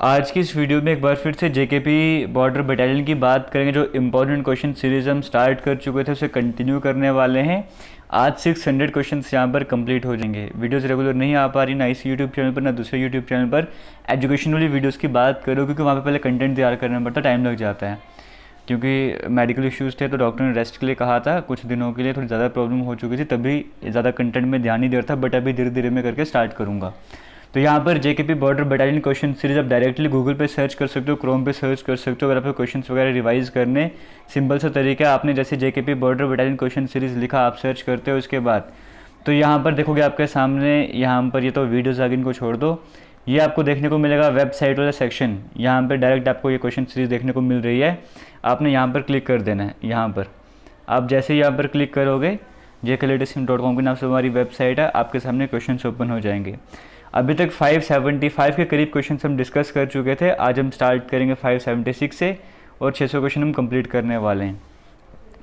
आज की इस वीडियो में एक बार फिर से जेकेपी बॉर्डर बटालियन की बात करेंगे। जो इम्पोर्टेंट क्वेश्चन सीरीज हम स्टार्ट कर चुके थे उसे कंटिन्यू करने वाले हैं। आज 600 क्वेश्चंस यहाँ पर कंप्लीट हो जाएंगे। वीडियोस रेगुलर नहीं आ पा रही, ना इस यूट्यूब चैनल पर ना दूसरे यूट्यूब चैनल पर एजुकेशन वाली वीडियोज़ की बात करो, क्योंकि वहाँ पर पहले कंटेंट तैयार करना पड़ता, टाइम लग जाता है। क्योंकि मेडिकल इश्यूज़ थे तो डॉक्टर ने रेस्ट के लिए कहा था, कुछ दिनों के लिए थोड़ी ज़्यादा प्रॉब्लम हो चुकी थी, तभी ज़्यादा कंटेंट में ध्यान नहीं दे रहा था। बट अभी धीरे धीरे मैं करके स्टार्ट करूँगा। तो यहाँ पर JKP border battalion question series आप डायरेक्टली गूगल पे सर्च कर सकते हो, क्रोम पे सर्च कर सकते हो। अगर आपको क्वेश्चंस वगैरह रिवाइज करने, सिंपल सा तरीका है, आपने जैसे JKP border battalion question series लिखा, आप सर्च करते हो उसके बाद तो यहाँ पर देखोगे आपके सामने, यहाँ पर ये तो वीडियोज़ आगे इनको छोड़ दो, ये आपको देखने को मिलेगा वेबसाइट वाला सेक्शन। यहाँ पर डायरेक्ट आपको ये क्वेश्चन सीरीज देखने को मिल रही है। आपने यहाँ पर क्लिक कर देना है। यहाँ पर आप जैसे ही यहाँ पर क्लिक करोगे, jklatestim.com के नाम से हमारी वेबसाइट है, आपके सामने क्वेश्चन ओपन हो जाएंगे। अभी तक 575 के करीब क्वेश्चन हम डिस्कस कर चुके थे। आज हम स्टार्ट करेंगे 576 से और 600 क्वेश्चन हम कंप्लीट करने वाले हैं।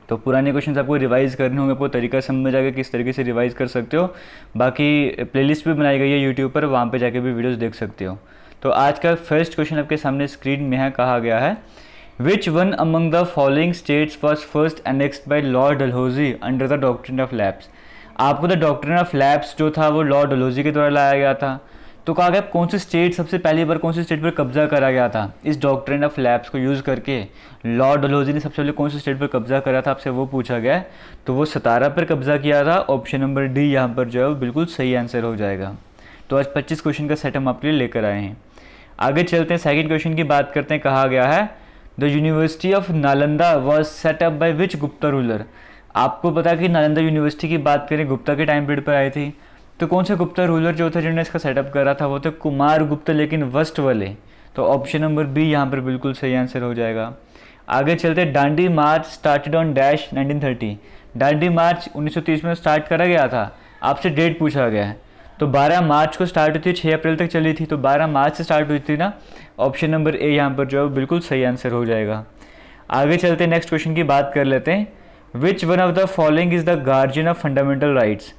तो पुराने क्वेश्चन आपको रिवाइज करने होंगे, आपको तरीका समझ आएगा किस तरीके से रिवाइज कर सकते हो। बाकी प्लेलिस्ट भी बनाई गई है यूट्यूब पर, वहाँ पे जाके भी वीडियोस देख सकते हो। तो आज का फर्स्ट क्वेश्चन आपके सामने स्क्रीन में है। कहा गया है, which one among the following states was first annexed by Lord Dalhousie under the doctrine of lapse. आपको द डॉक्ट्रिन ऑफ लैप्स जो था वो लॉर्ड डलहौजी के द्वारा लाया गया था। तो कहा गया कौन सी स्टेट सबसे पहली बार कौन सी स्टेट पर कब्जा करा गया था इस डॉक्ट्रिन ऑफ लैप्स को यूज़ करके। लॉर्ड डलहौजी ने सबसे पहले कौन सी स्टेट पर कब्जा करा था, आपसे वो पूछा गया। तो वो सतारा पर कब्जा किया था। ऑप्शन नंबर डी यहाँ पर जो है वो बिल्कुल सही आंसर हो जाएगा। तो आज 25 क्वेश्चन का सेट हम आपके लिए लेकर आए हैं। आगे चलते हैं, सेकेंड क्वेश्चन की बात करते हैं। कहा गया है, the university of Nalanda was set up by which Gupta ruler. आपको पता है कि नालंदा यूनिवर्सिटी की बात करें गुप्ता के टाइम पीरियड पर आई थी। तो कौन सा गुप्ता रूलर जो था जिन्होंने इसका सेटअप करा था, वो थे कुमार गुप्ता, लेकिन वस्ट वाले। तो ऑप्शन नंबर बी यहाँ पर बिल्कुल सही आंसर हो जाएगा। आगे चलते, दांडी मार्च स्टार्टेड ऑन डैश 1930। दांडी मार्च 1930 में स्टार्ट करा गया था। आपसे डेट पूछा गया है। तो 12 मार्च को स्टार्ट हुई थी, 6 अप्रैल तक चली थी। तो 12 मार्च से स्टार्ट हुई थी ना। ऑप्शन नंबर ए यहाँ पर जो है बिल्कुल सही आंसर हो जाएगा। आगे चलते, नेक्स्ट क्वेश्चन की बात कर लेते हैं। Which one of the following is the guardian of fundamental rights.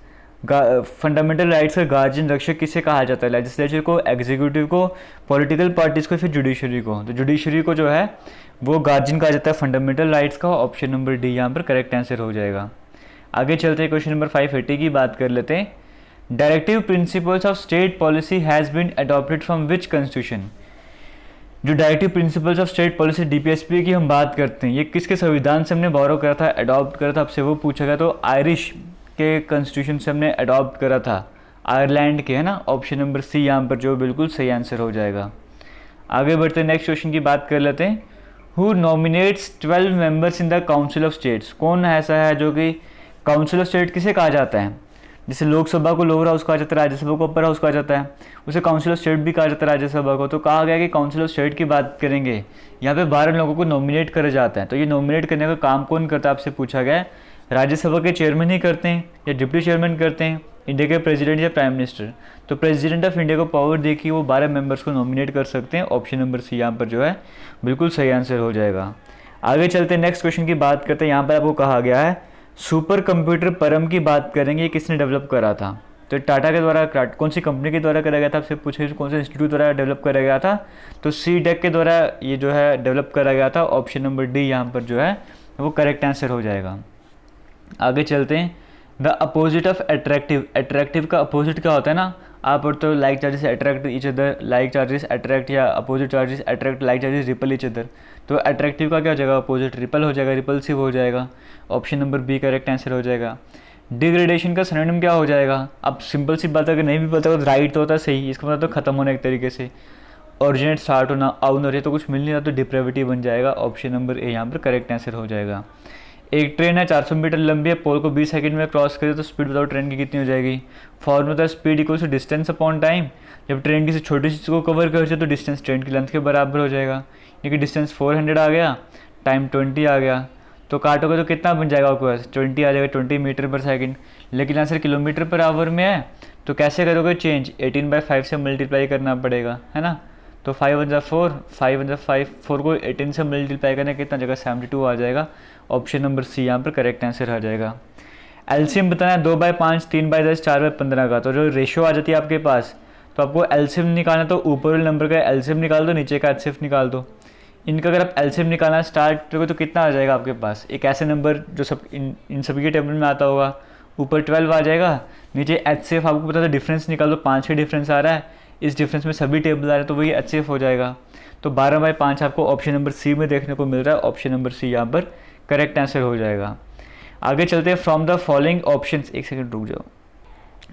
Fundamental rights का गार्जियन, रक्षक किसे कहा जाता है? लेजिस्लेचर को, एग्जीक्यूटिव को, पॉलिटिकल पार्टीज़ को, फिर जुडिशरी को। तो जुडिशरी को जो है वो गार्जियन कहा जाता है फंडामेंटल राइट्स का। ऑप्शन नंबर डी यहाँ पर करेक्ट आंसर हो जाएगा। आगे चलते हैं, क्वेश्चन नंबर 580 की बात कर लेते हैं। Directive principles of state policy has been adopted from which constitution. जो directive principles of state policy DPSP की हम बात करते हैं, ये किसके संविधान से हमने बोरो करा था, अडॉप्ट करा था, आपसे वो पूछा गया। तो आयरिश के कॉन्स्टिट्यूशन से हमने अडॉप्ट करा था, आयरलैंड के, है ना। ऑप्शन नंबर सी यहाँ पर जो बिल्कुल सही आंसर हो जाएगा। आगे बढ़ते हैं, नेक्स्ट क्वेश्चन की बात कर लेते हैं। Who nominates 12 members in the council of states. कौन ऐसा है जो कि काउंसिल ऑफ स्टेट किसे कहा जाता है? जैसे लोकसभा को लोअर हाउस कहा जाता है, राज्यसभा को अपर हाउस कहा जाता है, उसे काउंसिल ऑफ स्टेट भी कहा जाता है राज्यसभा को। तो कहा गया कि काउंसिल ऑफ स्टेट की बात करेंगे, यहाँ पे 12 लोगों को नॉमिनेट करा जाता है। तो ये नॉमिनेट करने का काम कौन करता है, आपसे पूछा गया है। राज्यसभा के चेयरमैन ही करते हैं या डिप्टी चेयरमैन करते हैं, इंडिया के प्रेसिडेंट या प्राइम मिनिस्टर। तो प्रेसिडेंट ऑफ इंडिया को पावर दे कि वो 12 मेंबर्स को नॉमिनेट कर सकते हैं। ऑप्शन नंबर सी यहाँ पर जो है बिल्कुल सही आंसर हो जाएगा। आगे चलते हैं, नेक्स्ट क्वेश्चन की बात करते हैं। यहाँ पर आपको कहा गया है, सुपर कंप्यूटर परम की बात करेंगे, किसने डेवलप करा था? तो टाटा के द्वारा, कौन सी कंपनी के द्वारा करा गया था, आपसे पूछे कौन से इंस्टीट्यूट द्वारा डेवलप करा गया था? तो सी डेक के द्वारा ये जो है डेवलप करा गया था। ऑप्शन नंबर डी यहाँ पर जो है वो करेक्ट आंसर हो जाएगा। आगे चलते हैं, the opposite of attractive. Attractive का अपोजिट क्या होता है ना, आप और तो like charges attract each other, like charges attract, या opposite charges attract like charges repel each other. तो अट्रैक्टिव का क्या हो जाएगा, अपोजिट, रिपल हो जाएगा, रिपल्सिव हो जाएगा। Option number B correct answer हो जाएगा। डिग्रेडेशन का सिनोनिम क्या हो जाएगा? अब सिंपल सी बात अगर नहीं भी पता तो राइट तो होता है सही, इसका मतलब तो खत्म होना एक तरीके से, ओरिजिनेट स्टार्ट होना, आउनर है तो कुछ मिल नहीं रहा तो डिप्रेविटी बन जाएगा। ऑप्शन नंबर ए यहाँ पर करेक्ट आंसर हो जाएगा। एक ट्रेन है 400 मीटर लंबी है, पोल को 20 सेकंड में क्रॉस करे तो स्पीड बताओ ट्रेन की कितनी हो जाएगी? Formula speed equals to distance upon time. जब ट्रेन किसी छोटी चीज़ को कवर करते तो डिस्टेंस ट्रेन की लेंथ के बराबर हो जाएगा। यानी कि डिस्टेंस 400 आ गया, टाइम 20 आ गया। तो काटोगे तो कितना बन जाएगा आपके पास? 20 आ जाएगा, 20 मीटर पर सेकंड। लेकिन आंसर किलोमीटर पर आवर में है, तो कैसे करोगे चेंज? 18/5 से मल्टीप्लाई करना पड़ेगा, है ना। तो 5 1 जा 4, 5 1 जा 5, 4 को 18 से मल्टीप्लाई करने कितना जगह 72 आ जाएगा। ऑप्शन नंबर सी यहाँ पर करेक्ट आंसर आ जाएगा। एलसीएम बताना है 2/5, 3/10, 4/15 का। तो जो रेशियो आ जाती है आपके पास, तो आपको एलसीएम निकालना, तो ऊपर वाले नंबर का एलसीएम निकाल दो, नीचे का एचसीएफ निकाल दो। इनका अगर आप एलसीएम निकालना स्टार्ट करोगे तो कितना आ जाएगा आपके पास, एक ऐसे नंबर जो सब इन सभी के टेबल में आता होगा, ऊपर 12 आ जाएगा, नीचे एचसीएफ आपको पता था डिफरेंस निकाल दो, 5 का डिफरेंस आ रहा है, इस डिफरेंस में सभी टेबल आ रहे हैं तो वही एचसीएफ हो जाएगा। तो 12/5 आपको ऑप्शन नंबर सी में देखने को मिल रहा है, ऑप्शन नंबर सी यहाँ पर करेक्ट आंसर हो जाएगा। आगे चलते हैं, फ्रॉम द फॉलोइंग ऑप्शन, एक सेकंड रुक जाओ,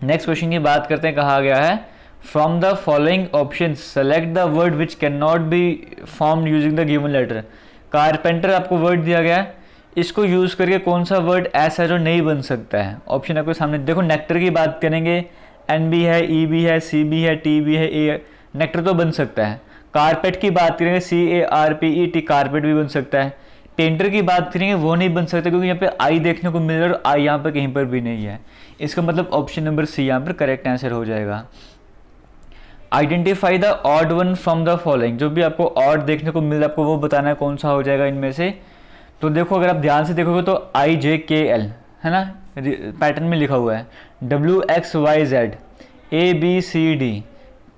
नेक्स्ट क्वेश्चन की बात करते हैं। कहा गया है from the following option select the word which can not be formed using the given letter. Carpenter आपको वर्ड दिया गया है, इसको यूज करके कौन सा वर्ड ऐसा है जो नहीं बन सकता है। ऑप्शन आपके सामने देखो, नेक्टर की बात करेंगे, एन भी है, ई भी है, सी भी है, टी भी है, ए, नेक्टर तो बन सकता है। कारपेट की बात करेंगे, CARPET, कारपेट भी बन सकता है। पेंटर की बात करेंगे, वो नहीं बन सकता क्योंकि यहाँ पे आई देखने को मिल रहा है और आई यहाँ पर कहीं पर भी नहीं है। इसका मतलब ऑप्शन नंबर सी यहाँ पर करेक्ट आंसर हो जाएगा। Identify the odd one from the following, जो भी आपको ऑड देखने को मिल रहा है आपको वो बताना है कौन सा हो जाएगा इनमें से। तो देखो, अगर आप ध्यान से देखोगे तो IJKL है ना, पैटर्न में लिखा हुआ है, WXYZ ABCD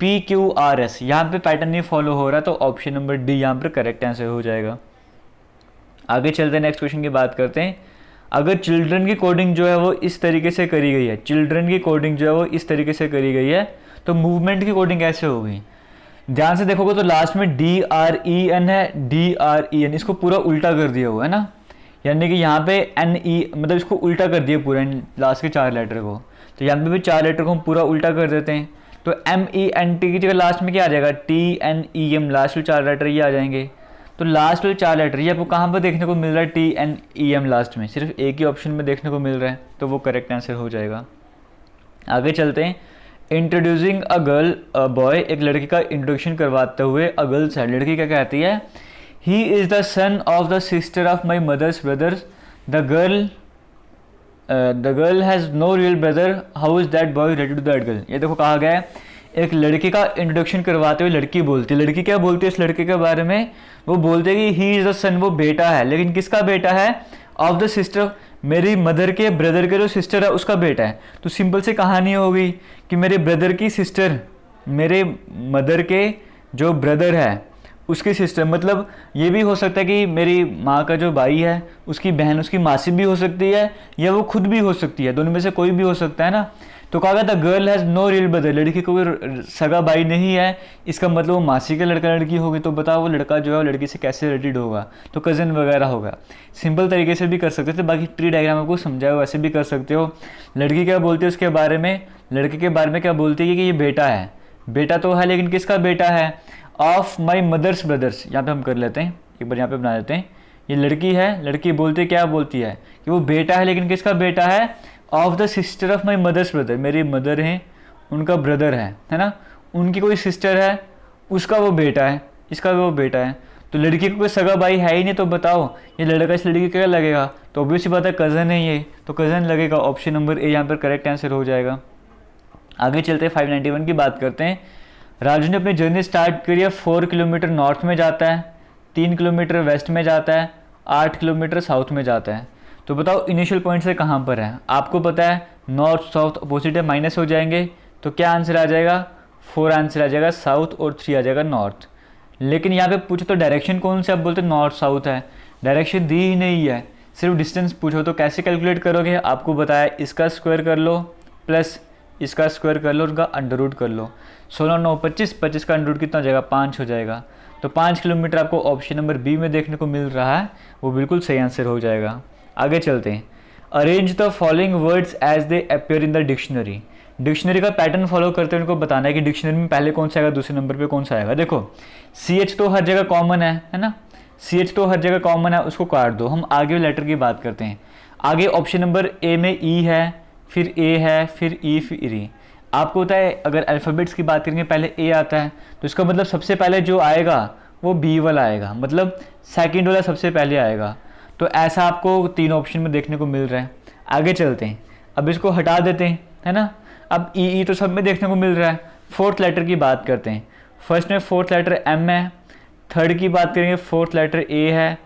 PQRS, यहाँ पे पैटर्न नहीं फॉलो हो रहा, तो ऑप्शन नंबर डी यहाँ पर करेक्ट आंसर हो जाएगा। आगे चलते हैं, नेक्स्ट क्वेश्चन की बात करते हैं। अगर चिल्ड्रन की कोडिंग जो है वो इस तरीके से करी गई है, चिल्ड्रन की कोडिंग जो है वो इस तरीके से करी गई है, तो मूवमेंट की कोडिंग कैसे होगी। ध्यान से देखोगे तो लास्ट में DREN है, DREN, इसको पूरा उल्टा कर दिया हुआ है ना, यानी कि यहाँ पे NE, मतलब इसको उल्टा कर दिया पूरा लास्ट के 4 लेटर को। तो यहाँ पे भी 4 लेटर को हम पूरा उल्टा कर देते हैं, तो MENT की जगह लास्ट में क्या आ जाएगा, TNEM, लास्ट में 4 लेटर ये आ जाएंगे। तो लास्ट वाले 4 लेटर ये आपको कहाँ पर देखने को मिल रहा है, TNEM लास्ट में, सिर्फ एक ही ऑप्शन में देखने को मिल रहा है, तो वो करेक्ट आंसर हो जाएगा। आगे चलते हैं, introducing a girl a boy, एक लड़की का इंट्रोडक्शन करवाते हुए अ गर्ल साइड, लड़की क्या कहती है, he is the son of the sister of my mother's brothers, the girl has no real brother, how is that boy related to that girl. ये देखो कहा गया है, एक लड़के का इंट्रोडक्शन करवाते हुए लड़की बोलती है, लड़की क्या बोलती है इस लड़के के बारे में, वो बोलते हैं कि ही इज़ द सन, वो बेटा है, लेकिन किसका बेटा है, ऑफ द सिस्टर, मेरी मदर के ब्रदर के जो सिस्टर है उसका बेटा है। तो सिंपल सी कहानी होगी कि मेरे ब्रदर की सिस्टर, मेरे मदर के जो ब्रदर है उसकी सिस्टर, मतलब ये भी हो सकता है कि मेरी माँ का जो भाई है उसकी बहन, उसकी मासी भी हो सकती है, या वो खुद भी हो सकती है, दोनों में से कोई भी हो सकता है ना। तो कहा गया the girl has no real brother, लड़की को कोई सगा भाई नहीं है, इसका मतलब वो मासी का लड़का लड़की होगी, तो बताओ वो लड़का जो है वो लड़की से कैसे रिलेटेड होगा, तो कज़न वगैरह होगा। सिंपल तरीके से भी कर सकते थे, बाकी ट्री डायग्राम आपको समझाया वैसे भी कर सकते हो। लड़की क्या बोलती है उसके बारे में, लड़के के बारे में क्या बोलती है कि ये बेटा है, बेटा तो है लेकिन किसका बेटा है, ऑफ माई मदर्स ब्रदर्स। यहाँ पे हम कर लेते हैं, एक बार यहाँ पे बना देते हैं, ये लड़की है, लड़की बोलती है क्या बोलती है कि वो बेटा है, लेकिन किसका बेटा है, of the sister of my mother's brother, मेरी मदर हैं उनका ब्रदर है ना, उनकी कोई सिस्टर है उसका वो बेटा है, इसका भी वो बेटा है। तो लड़की को कोई सगा भाई है ही नहीं, तो बताओ ये लड़का इस लड़की क्या लगेगा, तो ऑब्वियस सी बात है कज़न है ये, तो कज़न लगेगा, ऑप्शन नंबर ए यहाँ पर करेक्ट आंसर हो जाएगा। आगे चलते हैं, 591 की बात करते हैं। राजू ने अपनी जर्नी स्टार्ट करी है, 4 किलोमीटर नॉर्थ में जाता है, 3 किलोमीटर वेस्ट में जाता है, 8 किलोमीटर साउथ में जाता है। तो बताओ इनिशियल पॉइंट से कहाँ पर है, आपको पता है नॉर्थ साउथ अपोजिट है, माइनस हो जाएंगे, तो क्या आंसर आ जाएगा, 4 आंसर आ जाएगा साउथ और 3 आ जाएगा नॉर्थ। लेकिन यहाँ पे पूछो तो डायरेक्शन कौन से, आप बोलते नॉर्थ साउथ है, डायरेक्शन दी ही नहीं है, सिर्फ डिस्टेंस पूछो, तो कैसे कैलकुलेट करोगे, आपको बताया इसका स्क्वायर कर लो प्लस इसका स्क्वायर कर लो, उनका अंडर रूट कर लो, 16 9 25, 25 का अंडर रूट कितना हो जाएगा, 5 हो जाएगा। तो 5 किलोमीटर आपको ऑप्शन नंबर बी में देखने को मिल रहा है, वो बिल्कुल सही आंसर हो जाएगा। आगे चलते हैं, arrange the following words as they appear in the dictionary. Dictionary का पैटर्न फॉलो करते हुए उनको बताना है कि डिक्शनरी में पहले कौन सा आएगा, दूसरे नंबर पे कौन सा आएगा। देखो CH तो हर जगह कॉमन है ना, CH तो हर जगह कॉमन है, उसको काट दो। हम आगे लेटर की बात करते हैं। आगे ऑप्शन नंबर ए में E है, फिर A है, फिर E, फिर E। आपको पता है अगर अल्फ़ाबेट्स की बात करेंगे पहले A आता है, तो इसका मतलब सबसे पहले जो आएगा वो B वाला आएगा, मतलब सेकंड वाला सबसे पहले आएगा। तो ऐसा आपको 3 ऑप्शन में देखने को मिल रहा है। आगे चलते हैं, अब इसको हटा देते हैं, है ना। अब E तो सब में देखने को मिल रहा है। 4th लेटर की बात करते हैं। फर्स्ट में 4th लेटर M है, थर्ड की बात करेंगे 4th लेटर A है,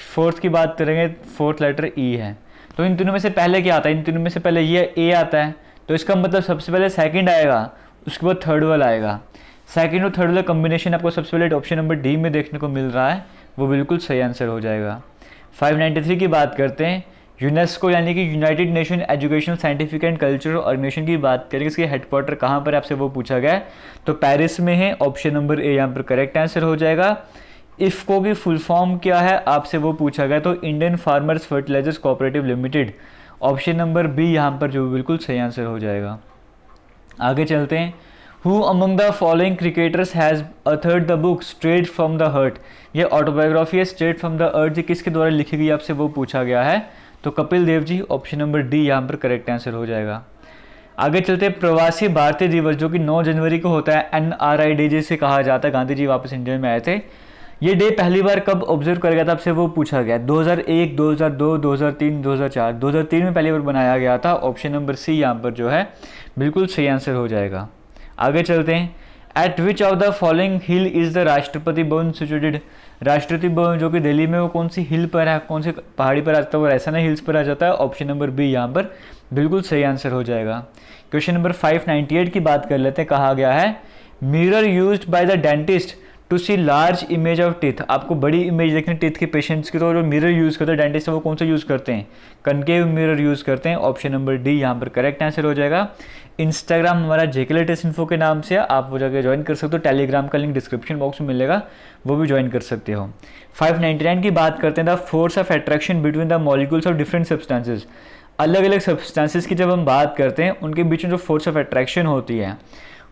4th की बात करेंगे 4th लेटर E है। तो इन तीनों में से पहले क्या आता है, इन तीनों में से पहले ये A आता है, तो इसका मतलब सबसे पहले सेकंड आएगा उसके बाद थर्ड वाला आएगा। सेकंड और थर्ड वाला कॉम्बिनेशन आपको सबसे पहले ऑप्शन नंबर डी में देखने को मिल रहा है, वो बिल्कुल सही आंसर हो जाएगा। 593 की बात करते हैं। यूनेस्को यानी कि United Nation Educational Scientific and Cultural Organisation की बात करेंगे, इसके हेडक्वार्टर कहाँ पर आपसे वो पूछा गया है, तो पेरिस में है। ऑप्शन नंबर ए यहाँ पर करेक्ट आंसर हो जाएगा। इफ़को की फुल फॉर्म क्या है आपसे वो पूछा गया, तो Indian farmers fertilisers cooperative limited. Option number B यहाँ पर जो बिल्कुल सही आंसर हो जाएगा। आगे चलते हैं। Who among the following cricketers has authored the book straight from the heart. ये ऑटोबायोग्राफी है स्ट्रेट फ्रॉम द अर्थ, ये किसके द्वारा लिखी गई आपसे वो पूछा गया है, तो Kapil Dev ji. Option number D यहाँ पर करेक्ट आंसर हो जाएगा। आगे चलते हैं। प्रवासी भारतीय दिवस जो कि 9 जनवरी को होता है, NRI डे जिसे कहा जाता है, गांधी जी वापस इंडिया में आए थे। ये डे पहली बार कब ऑब्जर्व करा गया था आपसे वो पूछा गया। 2001, 2002, 2003, 2004। 2003 में पहली बार बनाया गया था। ऑप्शन नंबर सी यहाँ पर जो है बिल्कुल सही आंसर हो जाएगा। आगे चलते हैं। Eight which of the following hill is the Rashtrapati Bhavan situated. Rashtrapati Bhavan जो कि दिल्ली में, वो कौन सी हिल पर है, कौन सी पहाड़ी पर आता है, वो ऐसा नहीं हिल्स पर आ जाता है। ऑप्शन नंबर बी यहाँ पर बिल्कुल सही आंसर हो जाएगा। क्वेश्चन नंबर 598 की बात कर लेते हैं। कहा गया है mirror used by the dentist to see large image of teeth. आपको बड़ी इमेज देखनी टीथ के पेशेंट्स की, तो जो मिरर यूज़ करते हैं डेंटिस्ट वो कौन सा यूज़ करते हैं, कनकेव मिरर यूज़ करते हैं। ऑप्शन नंबर डी यहाँ पर करेक्ट आंसर हो जाएगा। इंस्टाग्राम हमारा जेके लेटेस्ट इन्फो के नाम से आप वो जगह ज्वाइन कर सकते हो। टेलीग्राम का लिंक डिस्क्रिप्शन बॉक्स में मिलेगा, वो भी ज्वाइन कर सकते हो। 599 की बात करते हैं। The force of attraction between the molecules of different substances. अलग अलग सब्सटेंसेज की जब हम बात करते हैं, उनके बीच में जो फोर्स ऑफ अट्रैक्शन होती है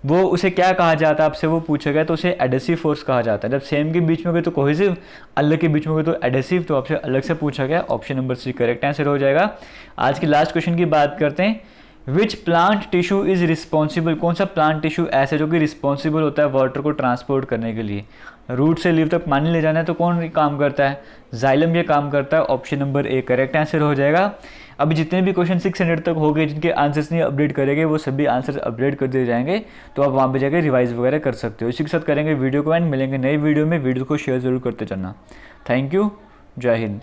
वो उसे क्या कहा जाता है आपसे वो पूछा गया, तो उसे एडेसिव फोर्स कहा जाता है। जब सेम के बीच में गए तो कोहेसिव, अलग के बीच में गए तो एडेसिव, तो आपसे अलग से पूछा गया। Option number C correct answer हो जाएगा। आज की लास्ट क्वेश्चन की बात करते हैं। Which plant tissue is responsible. कौन सा प्लांट टिश्यू ऐसा जो कि रिस्पॉन्सिबल होता है वाटर को ट्रांसपोर्ट करने के लिए। रूट से लीव तक पानी ले जाना है तो कौन काम करता है, जाइलम ये काम करता है। Option number A correct answer हो जाएगा। अभी जितने भी क्वेश्चन 600 तक हो गए जिनके आंसर्स नहीं अपडेट करेंगे, वो सभी आंसर्स अपडेट कर दिए जाएंगे, तो आप वहाँ पे जाकर रिवाइज वगैरह कर सकते हो। इसी के साथ करेंगे वीडियो को एंड मिलेंगे नई वीडियो में। वीडियो को शेयर जरूर करते चलना। थैंक यू, जय हिंद।